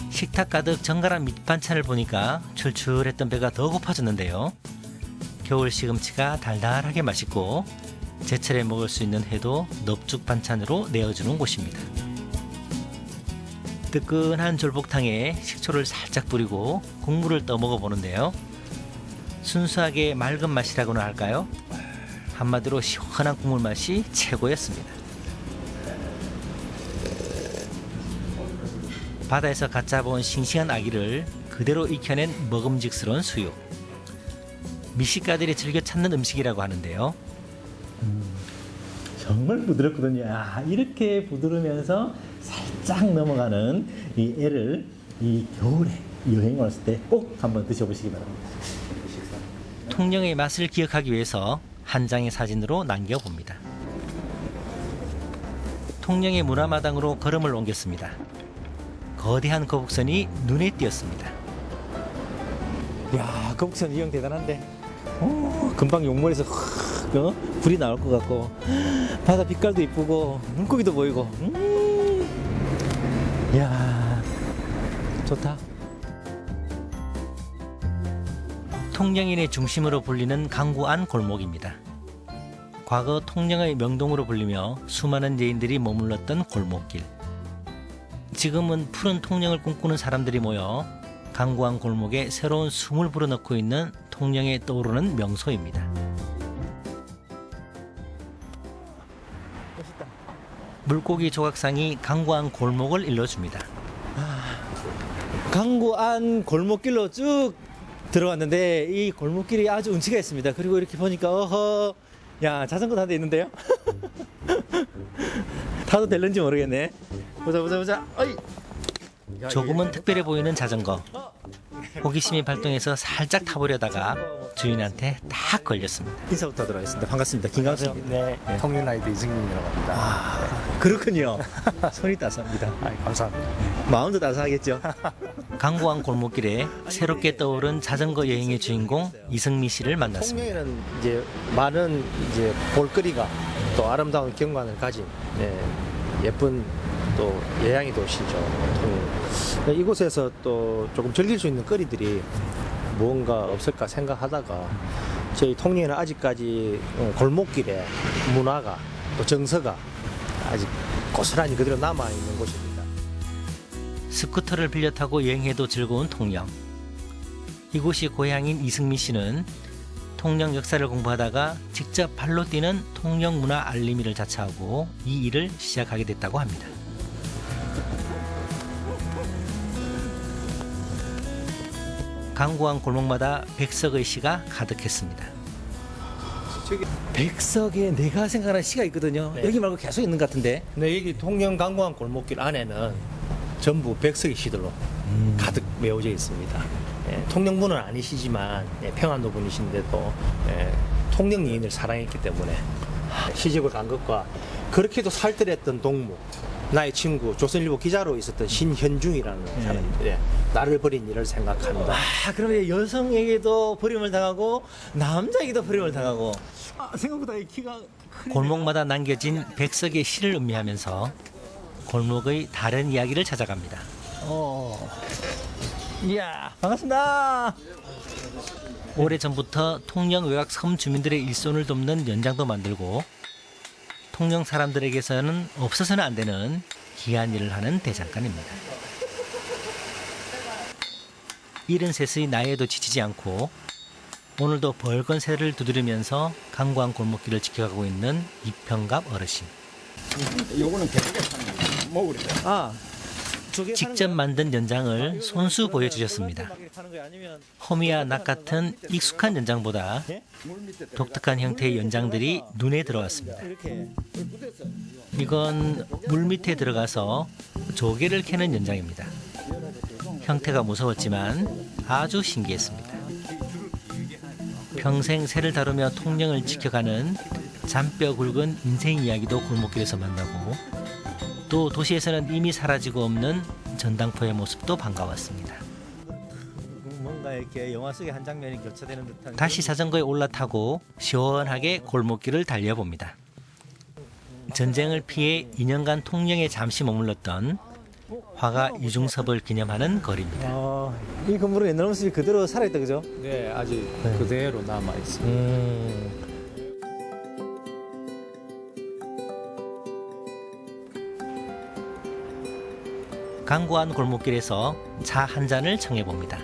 식탁 가득 정갈한 밑반찬을 보니까 출출했던 배가 더 고파졌는데요. 겨울 시금치가 달달하게 맛있고 제철에 먹을 수 있는 회도 넙죽 반찬으로 내어주는 곳입니다. 뜨끈한 졸복탕에 식초를 살짝 뿌리고 국물을 떠 먹어보는데요. 순수하게 맑은 맛이라고나 할까요? 한마디로 시원한 국물 맛이 최고였습니다. 바다에서 갓 잡아온 싱싱한 아기를 그대로 익혀낸 먹음직스러운 수육. 미식가들이 즐겨 찾는 음식이라고 하는데요. 정말 부드럽거든요. 이렇게 부드러우면서 살짝 넘어가는 이 애를 이 겨울에 여행 왔을 때 꼭 한번 드셔보시기 바랍니다. 통영의 맛을 기억하기 위해서 한 장의 사진으로 남겨봅니다. 통영의 문화마당으로 걸음을 옮겼습니다. 거대한 거북선이 눈에 띄었습니다. 야, 거북선 이형 대단한데. 금방 용몰에서 불이 나올 것 같고 바다 빛깔도 이쁘고 물고기도 보이고. 야, 좋다. 통영인의 중심으로 불리는 강구 안 골목입니다. 과거 통영의 명동으로 불리며 수많은 여인들이 머물렀던 골목길. 지금은 푸른 통영을 꿈꾸는 사람들이 모여 강구 안 골목에 새로운 숨을 불어넣고 있는 통영에 떠오르는 명소입니다. 물고기 조각상이 강구 안 골목을 일러줍니다. 강구 안 골목길로 쭉 들어왔는데 이 골목길이 아주 운치가 있습니다. 그리고 이렇게 보니까 야, 자전거 타는 데 있는데요. 타도 될는지 모르겠네. 보자. 어이. 조금은 특별해 보이는 자전거. 호기심이 발동해서 살짝 타보려다가 주인한테 딱 걸렸습니다. 인사부터 하도록 하겠습니다. 반갑습니다. 김강수입니다. 네, 통일라이드 이승민이라고 합니다. 그렇군요. 손이 따스합니다. 감사합니다. 마음도 따스하겠죠. 강구안 골목길에 새롭게 떠오른 자전거 여행의 주인공 이승미 씨를 만났습니다. 통영에는 이제 많은 이제 볼거리가 또 아름다운 경관을 가진 예쁜 또 예양의 도시죠. 통영. 이곳에서 또 조금 즐길 수 있는 거리들이 무언가 없을까 생각하다가 저희 통영에는 아직까지 골목길에 문화가 또 정서가 아직 고스란히 그대로 남아있는 곳입니다. 스쿠터를 빌려 타고 여행해도 즐거운 통영. 이곳이 고향인 이승미 씨는 통영 역사를 공부하다가 직접 발로 뛰는 통영 문화 알림이를 자처하고 이 일을 시작하게 됐다고 합니다. 강구안 골목마다 백석의 시가 가득했습니다. 백석에 내가 생각하는 시가 있거든요. 네. 여기 말고 계속 있는 것 같은데. 네, 여기 통영 강구안 골목길 안에는 전부 백석의 시들로 가득 메워져 있습니다. 통영분은 아니시지만 평안도 분이신데도 통영 여인을 사랑했기 때문에 시집을 간 것과 그렇게도 살뜰했던 동무, 나의 친구 조선일보 기자로 있었던 신현중이라는 사람인데 나를 버린 일을 생각한다. 그러면 여성에게도 버림을 당하고 남자에게도 버림을 당하고. 생각보다 이 키가 크네. 골목마다 남겨진 백석의 시를 음미하면서 골목의 다른 이야기를 찾아갑니다. 이야, 반갑습니다. 오래전부터 통영 외곽 섬 주민들의 일손을 돕는 연장도 만들고 통영 사람들에게서는 없어서는 안 되는 귀한 일을 하는 대장간입니다. 73의 나이에도 지치지 않고 오늘도 벌건 새를 두드리면서 강구안 골목길을 지켜가고 있는 이평갑 어르신. 요거는 배고가 사는 거 먹으래. 직접 만든 연장을 손수 보여주셨습니다. 호미와 낙 같은 익숙한 연장보다 독특한 형태의 연장들이 눈에 들어왔습니다. 이렇게 묻었어. 이건 물 밑에 들어가서 조개를 캐는 현장입니다. 형태가 무서웠지만 아주 신기했습니다. 평생 새를 다루며 통영을 지켜가는 잔뼈 굵은 인생 이야기도 골목길에서 만나고 또 도시에서는 이미 사라지고 없는 전당포의 모습도 반가웠습니다. 뭔가 이렇게 영화 속의 한 장면이 교차되는 듯한. 다시 자전거에 올라타고 시원하게 골목길을 달려봅니다. 전쟁을 피해 2년간 통영에 잠시 머물렀던 화가 유중섭을 기념하는 거리입니다. 이 건물은 옛날 모습이 그대로 살아있다, 그죠? 네, 아직 그대로 남아 있습니다. 강구한 골목길에서 차 한 잔을 청해봅니다.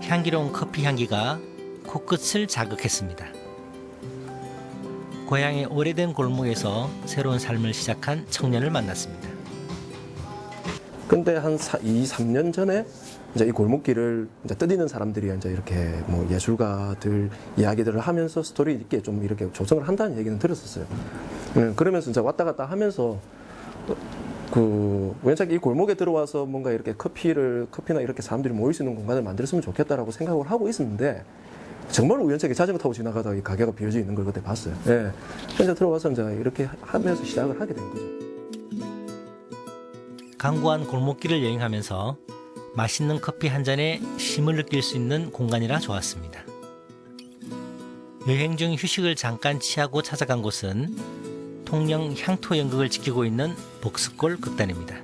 향기로운 커피 향기가 코끝을 자극했습니다. 고향의 오래된 골목에서 새로운 삶을 시작한 청년을 만났습니다. 근데 한 2, 3년 전에 이제 이 골목길을 이제 떠드는 사람들이 이제 이렇게 뭐 예술가들 이야기들을 하면서 스토리 있게 좀 이렇게 조성을 한다는 얘기는 들었었어요. 그러면서 이제 왔다 갔다 하면서 우연찮게 이 골목에 들어와서 뭔가 이렇게 커피나 이렇게 사람들이 모일 수 있는 공간을 만들었으면 좋겠다라고 생각을 하고 있었는데 정말 우연찮게 자전거 타고 지나가다가 이 가게가 비어져 있는 걸 그때 봤어요. 예. 그래서 들어와서 이제 이렇게 하면서 시작을 하게 된 거죠. 강구한 골목길을 여행하면서 맛있는 커피 한 잔에 쉼을 느낄 수 있는 공간이라 좋았습니다. 여행 중 휴식을 잠깐 취하고 찾아간 곳은 통영 향토 연극을 지키고 있는 복스골 극단입니다.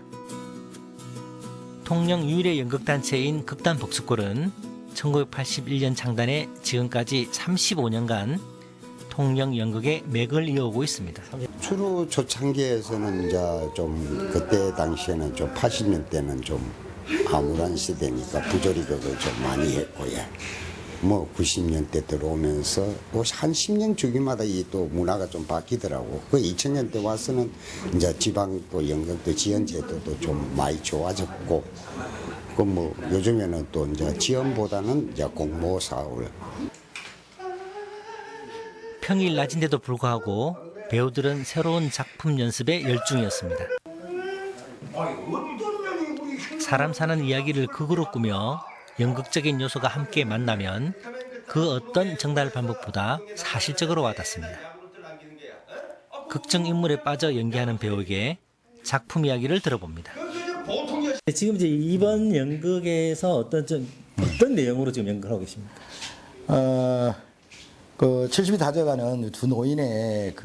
통영 유일의 연극단체인 극단 복스골은 1981년 창단해 지금까지 35년간 통영 연극의 맥을 이어오고 있습니다. 주로 초창기에서는 이제 좀 그때 당시에는 좀 80년대는 좀 암울한 시대니까 부조리극을 좀 많이 했고요. 뭐 90년대 들어오면서 한 10년 주기마다 이 또 문화가 좀 바뀌더라고. 그 2000년대 와서는 이제 지방 또 연극도 지연제도도 좀 많이 좋아졌고, 그 뭐 요즘에는 또 이제 지연보다는 이제 공모 사업을. 평일 낮인데도 불구하고 배우들은 새로운 작품 연습에 열중이었습니다. 사람 사는 이야기를 극으로 꾸며 연극적인 요소가 함께 만나면 그 어떤 정달 반복보다 사실적으로 와닿습니다. 극정 인물에 빠져 연기하는 배우에게 작품 이야기를 들어봅니다. 지금 이제 이번 연극에서 어떤 내용으로 지금 연극을 하고 계십니까? 그 70이 다 돼가는 두 노인의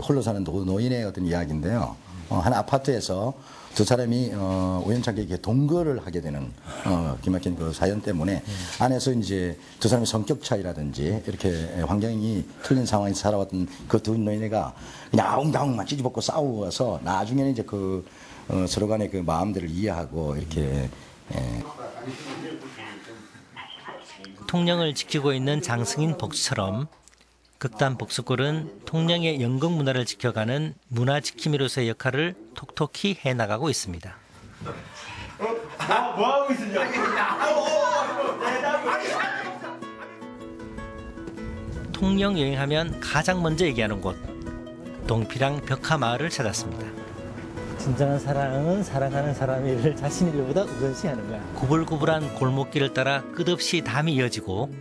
홀로 사는 두 노인의 어떤 이야기인데요. 한 아파트에서 두 사람이 우연찮게 이렇게 동거를 하게 되는 기막힌 그 사연 때문에 안에서 이제 두 사람의 성격 차이라든지 이렇게 환경이 틀린 상황에서 살아왔던 그 두 노인애가 그냥 아웅다웅만 찌집어고 싸워서 나중에는 이제 서로 간의 그 마음들을 이해하고 이렇게 통영을 지키고 있는 장승인 복수처럼 극단 복수골은 통영의 연극 문화를 지켜가는 문화 지킴이로서의 역할을 톡톡히 해나가고 있습니다. 뭐하고 있었냐? 통영 여행하면 가장 먼저 얘기하는 곳, 동피랑 벽화마을을 찾았습니다. 진정한 사랑은 사랑하는 사람의 일을 자신의 일보다 우선시하는 거야. 구불구불한 골목길을 따라 끝없이 담이 이어지고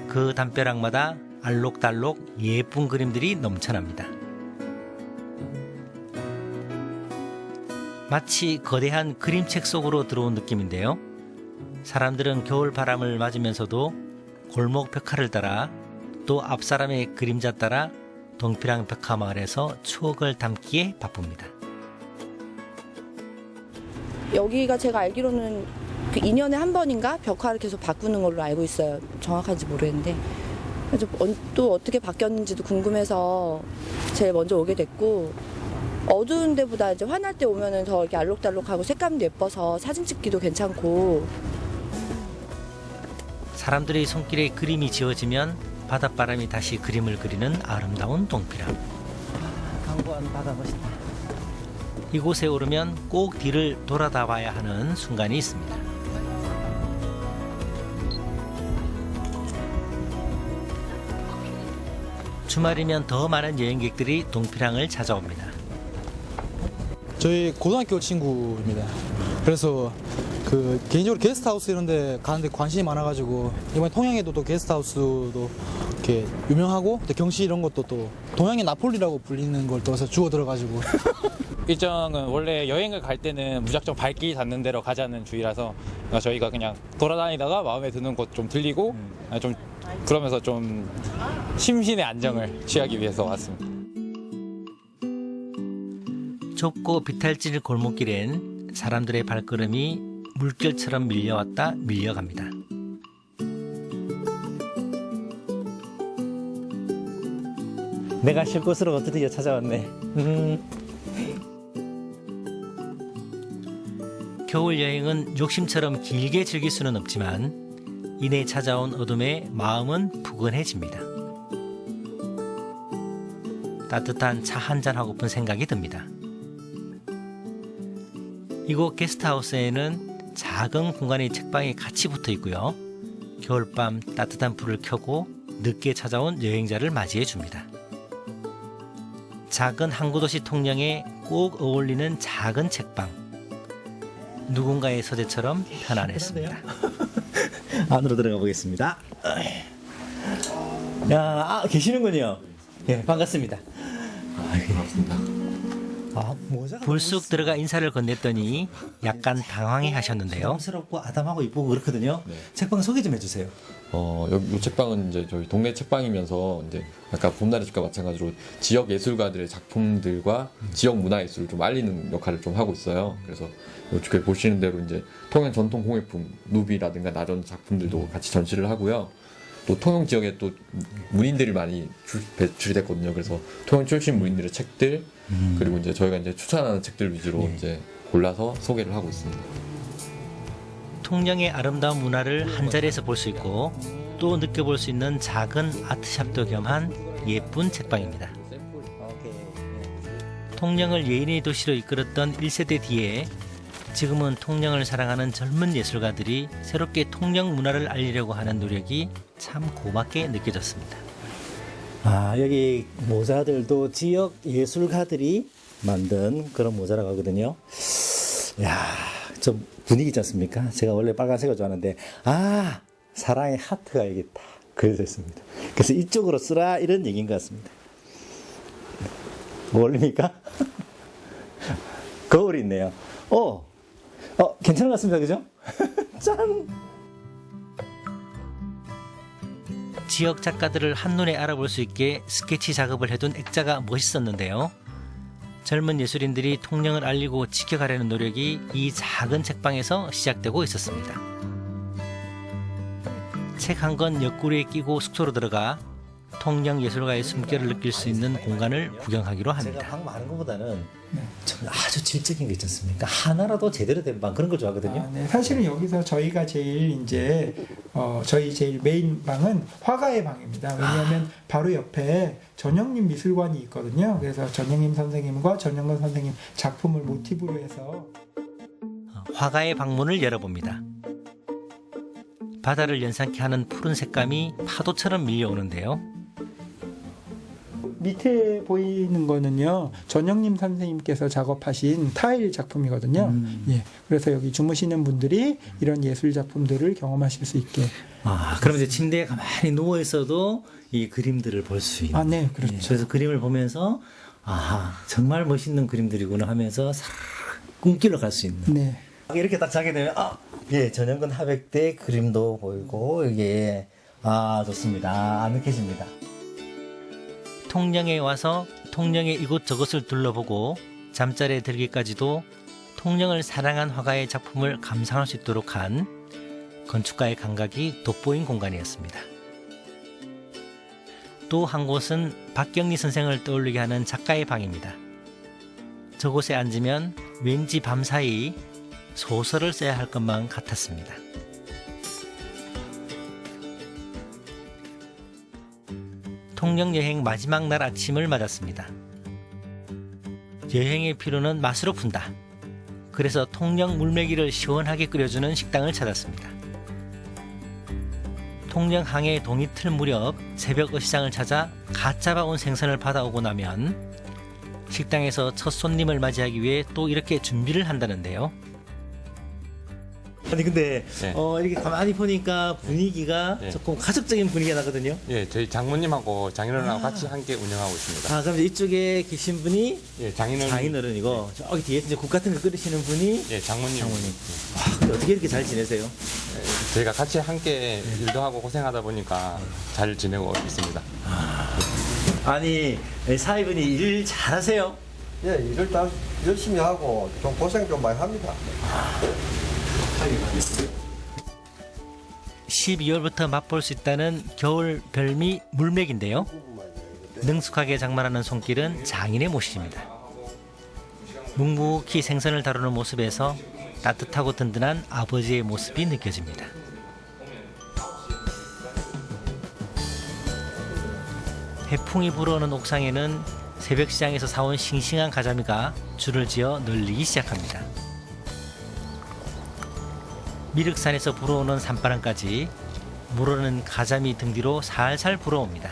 그 담벼락마다 알록달록 예쁜 그림들이 넘쳐납니다. 마치 거대한 그림책 속으로 들어온 느낌인데요. 사람들은 겨울 바람을 맞으면서도 골목 벽화를 따라 또 앞사람의 그림자 따라 동피랑 벽화마을에서 추억을 담기에 바쁩니다. 여기가 제가 알기로는 그 2년에 한 번인가 벽화를 계속 바꾸는 걸로 알고 있어요. 정확한지 모르겠는데. 그래서 또 어떻게 바뀌었는지도 궁금해서 제일 먼저 오게 됐고, 어두운 데보다 이제 환할 때 오면은 더 이렇게 알록달록하고 색감도 예뻐서 사진 찍기도 괜찮고. 사람들의 손길에 그림이 지워지면 바닷바람이 다시 그림을 그리는 아름다운 동피랑. 강구한 바다 멋있다. 이곳에 오르면 꼭 뒤를 돌아다 봐야 하는 순간이 있습니다. 주말이면 더 많은 여행객들이 동피랑을 찾아옵니다. 저희 고등학교 친구입니다. 그래서 그 개인적으로 게스트하우스 이런 데 가는데 관심이 많아가지고 이번에 통영에도 또 게스트하우스도 이렇게 유명하고 또 경시 이런 것도 또 동양의 나폴리라고 불리는 걸 또 주워 들어가지고 일정은 원래 여행을 갈 때는 무작정 발길 닿는 데로 가자는 주의라서 저희가 그냥 돌아다니다가 마음에 드는 곳 좀 들리고 좀 그러면서 좀 심신의 안정을 취하기 위해서 왔습니다. 좁고 비탈질 골목길엔 사람들의 발걸음이 물결처럼 밀려왔다 밀려갑니다. 내가 쉴 곳으로 드디어 찾아왔네. 겨울 여행은 욕심처럼 길게 즐길 수는 없지만 이내 찾아온 어둠에 마음은 푸근해집니다. 따뜻한 차 한잔 하고픈 생각이 듭니다. 이곳 게스트하우스에는 작은 공간의 책방이 같이 붙어 있고요. 겨울밤 따뜻한 불을 켜고 늦게 찾아온 여행자를 맞이해 줍니다. 작은 항구도시 통영에 꼭 어울리는 작은 책방. 누군가의 서재처럼 편안했습니다. 안으로 들어가 보겠습니다. 야, 계시는군요. 예, 반갑습니다. 반갑습니다. 불쑥 들어가 인사를 건넸더니 약간 당황해 하셨는데요. 부담스럽고 아담하고 이쁘고 그렇거든요. 책방 소개 좀 해주세요. 여기 이 책방은 이제 저희 동네 책방이면서 이제 아까 봄날의 집과 마찬가지로 지역 예술가들의 작품들과 지역 문화 예술을 좀 알리는 역할을 좀 하고 있어요. 그래서 이쪽에 보시는 대로 이제 통영 전통 공예품 누비라든가 나전 작품들도 같이 전시를 하고요. 또 통영 지역에 또 문인들이 많이 배출이 됐거든요. 그래서 통영 출신 문인들의 책들 그리고 이제 저희가 이제 추천하는 책들 위주로 이제 골라서 소개를 하고 있습니다. 통영의 아름다운 문화를 한 자리에서 볼 수 있고 또 느껴볼 수 있는 작은 아트샵도 겸한 예쁜 책방입니다. 통영을 예인의 도시로 이끌었던 1세대 뒤에 지금은 통영을 사랑하는 젊은 예술가들이 새롭게 통영 문화를 알리려고 하는 노력이 참 고맙게 느껴졌습니다. 아, 여기 모자들도 지역 예술가들이 만든 그런 모자라고 하거든요. 야, 좀 분위기 있지 않습니까? 제가 원래 빨간색을 좋아하는데, 아, 사랑의 하트가 여기 딱 그려져 있습니다. 그래서 이쪽으로 쓰라 이런 얘기인 것 같습니다. 어울립니까? 거울이 있네요. 괜찮은 것 같습니다. 그죠? 짠! 지역 작가들을 한눈에 알아볼 수 있게 스케치 작업을 해둔 액자가 멋있었는데요. 젊은 예술인들이 통영을 알리고 지켜가려는 노력이 이 작은 책방에서 시작되고 있었습니다. 책 한 권 옆구리에 끼고 숙소로 들어가 통영 예술가의 숨결을 느낄 수 있는 공간을 구경하기로 합니다. 제가 방 많은 것보다는 좀 아주 질적인 게 있지 않습니까? 하나라도 제대로 된 방 그런 걸 좋아하거든요. 네, 사실은 여기서 저희가 제일 이제 저희 제일 메인 방은 화가의 방입니다. 왜냐하면 바로 옆에 전영림 미술관이 있거든요. 그래서 전영림 선생님과 전영건 선생님 작품을 모티브로 해서 화가의 방문을 열어봅니다. 바다를 연상케 하는 푸른 색감이 파도처럼 밀려오는데요. 밑에 보이는 거는요 전영림 선생님께서 작업하신 타일 작품이거든요. 예, 그래서 여기 주무시는 분들이 이런 예술 작품들을 경험하실 수 있게. 아, 그럼 이제 침대에 가만히 누워 있어도 이 그림들을 볼 수 있는. 아, 네, 그렇죠. 그래서 그림을 보면서 정말 멋있는 그림들이구나 하면서 싹 꿈길로 갈 수 있는. 네. 이렇게 딱 자게 되면 전영근 하백대 그림도 보이고 이게 좋습니다. 느껴집니다. 통영에 와서 통영의 이곳저곳을 둘러보고 잠자리에 들기까지도 통영을 사랑한 화가의 작품을 감상할 수 있도록 한 건축가의 감각이 돋보인 공간이었습니다. 또 한 곳은 박경리 선생을 떠올리게 하는 작가의 방입니다. 저곳에 앉으면 왠지 밤사이 소설을 써야 할 것만 같았습니다. 통영 여행 마지막 날 아침을 맞았습니다. 여행의 피로는 맛으로 푼다. 그래서 통영 물메기를 시원하게 끓여주는 식당을 찾았습니다. 통영항해 동이틀 무렵 새벽 어시장을 찾아 갓 잡아온 생선을 받아오고 나면 식당에서 첫 손님을 맞이하기 위해 또 이렇게 준비를 한다는데요. 아니 근데 네. 이렇게 가만히 보니까 분위기가 네. 조금 가족적인 분위기가 나거든요. 예, 저희 장모님하고 장인어른하고 같이 함께 운영하고 있습니다. 아, 그럼 이쪽에 계신 분이 예, 장인어른이고 저기 뒤에 이제 국 같은 거 끓이시는 분이 예, 장모님. 와, 근데 어떻게 이렇게 잘 지내세요? 저희가 같이 함께 일도 하고 고생하다 보니까 잘 지내고 있습니다. 아니 사위분이 일 잘하세요? 예, 일을 다 열심히 하고 좀 고생 좀 많이 합니다. 12월부터 맛볼 수 있다는 겨울 별미 물맥인데요. 능숙하게 장만하는 손길은 장인의 몫입니다. 묵묵히 생선을 다루는 모습에서 따뜻하고 든든한 아버지의 모습이 느껴집니다. 해풍이 불어오는 옥상에는 새벽 시장에서 사온 싱싱한 가자미가 줄을 지어 널리기 시작합니다. 미륵산에서 불어오는 산바람까지 물오는 가자미 등 뒤로 살살 불어옵니다.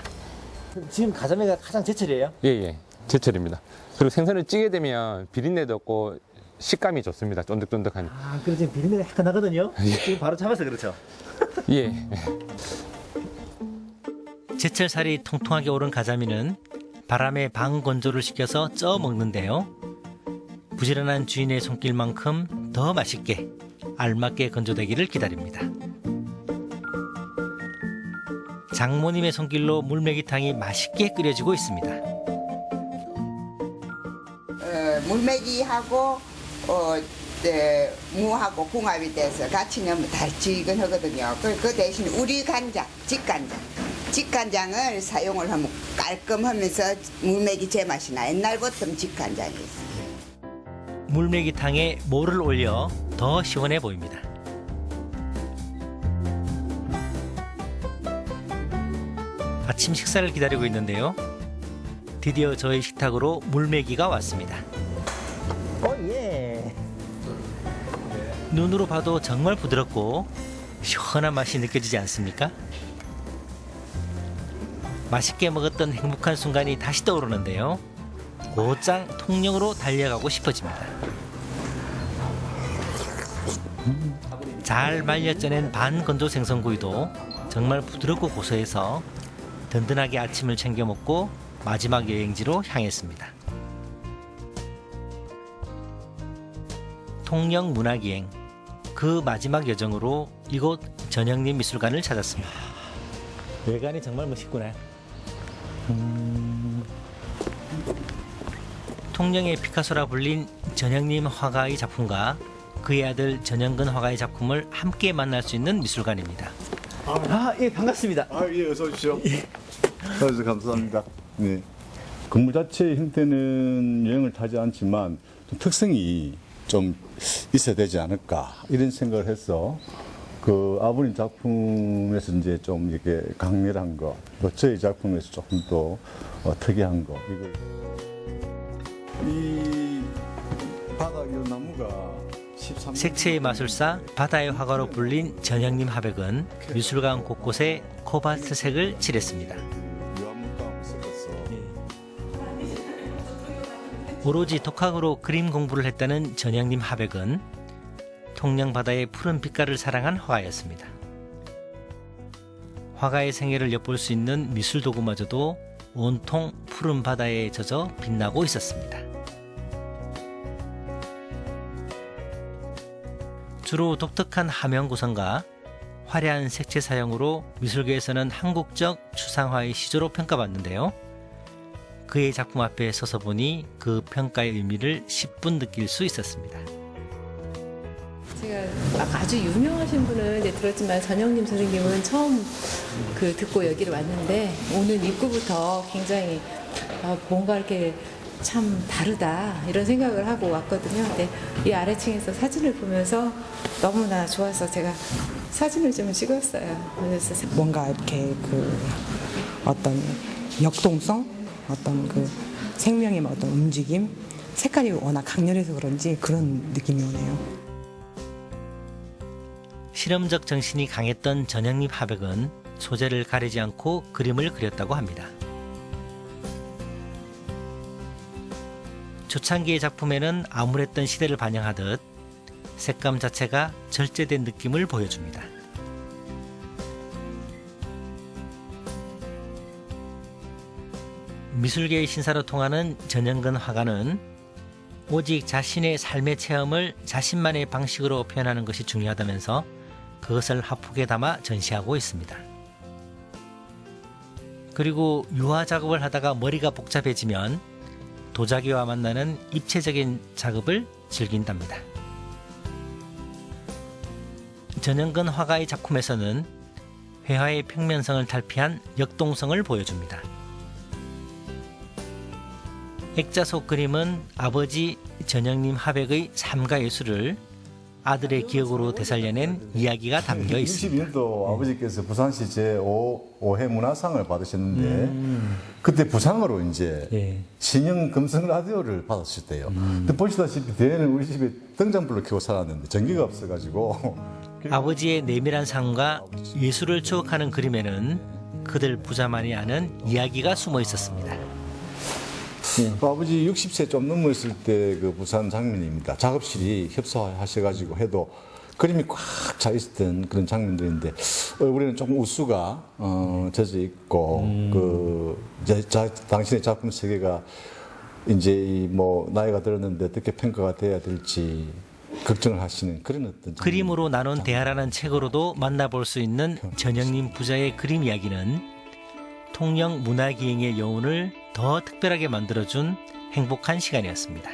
지금 가자미가 가장 제철이에요? 예, 예. 제철입니다. 그리고 생선을 찌게 되면 비린내도 없고 식감이 좋습니다. 쫀득쫀득하니. 아, 그래 지금 비린내가 약간 나거든요. 지금 바로 잡아서 그렇죠. 예. 제철살이 통통하게 오른 가자미는 바람에 방건조를 시켜서 쪄 먹는데요. 부지런한 주인의 손길만큼 더 맛있게 알맞게 건조되기를 기다립니다. 장모님의 손길로 물메기탕이 맛있게 끓여지고 있습니다. 물메기하고 무하고 궁합이 돼서 같이 넣으면 달지근하거든요. 그 대신 우리 간장, 직간장을 사용을 하면 깔끔하면서 물메기 제맛이 나. 옛날부터 직간장이 있어요. 물메기탕에 모를 올려 더 시원해 보입니다. 아침 식사를 기다리고 있는데요. 드디어 저희 식탁으로 물메기가 왔습니다. 예. 눈으로 봐도 정말 부드럽고 시원한 맛이 느껴지지 않습니까? 맛있게 먹었던 행복한 순간이 다시 떠오르는데요. 곧장 통영으로 달려가고 싶어집니다. 잘 말려 쪄낸 반건조 생선구이도 정말 부드럽고 고소해서 든든하게 아침을 챙겨 먹고 마지막 여행지로 향했습니다. 통영 문화기행, 그 마지막 여정으로 이곳 전영림 미술관을 찾았습니다. 외관이 정말 멋있구나. 통영의 피카소라 불린 전영림 화가의 작품과 그의 아들 전영근 화가의 작품을 함께 만날 수 있는 미술관입니다. 예, 반갑습니다. 예, 어서 오십시오. 나와주셔서 감사합니다. 네. 건물 자체의 형태는 여행을 타지 않지만 좀 특성이 좀 있어야 되지 않을까 이런 생각을 해서 그 아버님 작품에서 이제 좀 이렇게 강렬한 거, 또 저희 작품에서 조금 더 특이한 거, 이걸 이 바닥 이 나무가 색채의 마술사 바다의 화가로 불린 전영림 화백은 미술관 곳곳에 코발트색을 칠했습니다. 오로지 독학으로 그림 공부를 했다는 전영림 화백은 통영 바다의 푸른 빛깔을 사랑한 화가였습니다. 화가의 생애를 엿볼 수 있는 미술 도구마저도 온통 푸른 바다에 젖어 빛나고 있었습니다. 주로 독특한 하면 구성과 화려한 색채 사용으로 미술계에서는 한국적 추상화의 시조로 평가받는데요. 그의 작품 앞에 서서 보니 그 평가의 의미를 10분 느낄 수 있었습니다. 제가 아주 유명하신 분은 이제 들었지만 전영림 선생님은 처음 듣고 여기를 왔는데 오늘 입구부터 굉장히 뭔가 이렇게 참 다르다 이런 생각을 하고 왔거든요. 근데 이 아래층에서 사진을 보면서 너무나 좋아서 제가 사진을 좀 찍었어요. 그래서 뭔가 이렇게 어떤 역동성, 어떤 생명의 어떤 움직임, 색깔이 워낙 강렬해서 그런지 그런 느낌이 오네요. 실험적 정신이 강했던 전영림 화백은 소재를 가리지 않고 그림을 그렸다고 합니다. 초창기의 작품에는 암울했던 시대를 반영하듯 색감 자체가 절제된 느낌을 보여줍니다. 미술계의 신사로 통하는 전영근 화가는 오직 자신의 삶의 체험을 자신만의 방식으로 표현하는 것이 중요하다면서 그것을 화폭에 담아 전시하고 있습니다. 그리고 유화 작업을 하다가 머리가 복잡해지면 도자기와 만나는 입체적인 작업을 즐긴답니다. 전영근 화가의 작품에서는 회화의 평면성을 탈피한 역동성을 보여줍니다. 액자 속 그림은 아버지 전영님 하백의 삶과 예술을 아들의 기억으로 되살려낸 이야기가 담겨 있습니다. 61년도 아버지께서 부산시 제5회 문화상을 받으셨는데 그때 부상으로 이제 신형 금성 라디오를 받았을 때요. 근데 보시다시피 뒤에는 우리 집에 등잔불을 켜고 살았는데 전기가 없어가지고 아버지의 내밀한 삶과 예술을 추억하는 그림에는 그들 부자만이 아는 이야기가 숨어 있었습니다. 아버지 60세 좀 넘었을 때 그 부산 장면입니다. 작업실이 협소하셔가지고 해도 그림이 꽉 차 있었던 그런 장면들인데 얼굴에는 조금 우수가 젖어 있고 당신의 작품 세계가 이제 뭐 나이가 들었는데 어떻게 평가가 돼야 될지 걱정을 하시는 그런 어떤 그림으로 나눈 대화라는 책으로도 만나볼 수 있는 전영님 부자의 그림 이야기는 통영 문화기행의 여운을 더 특별하게 만들어준 행복한 시간이었습니다.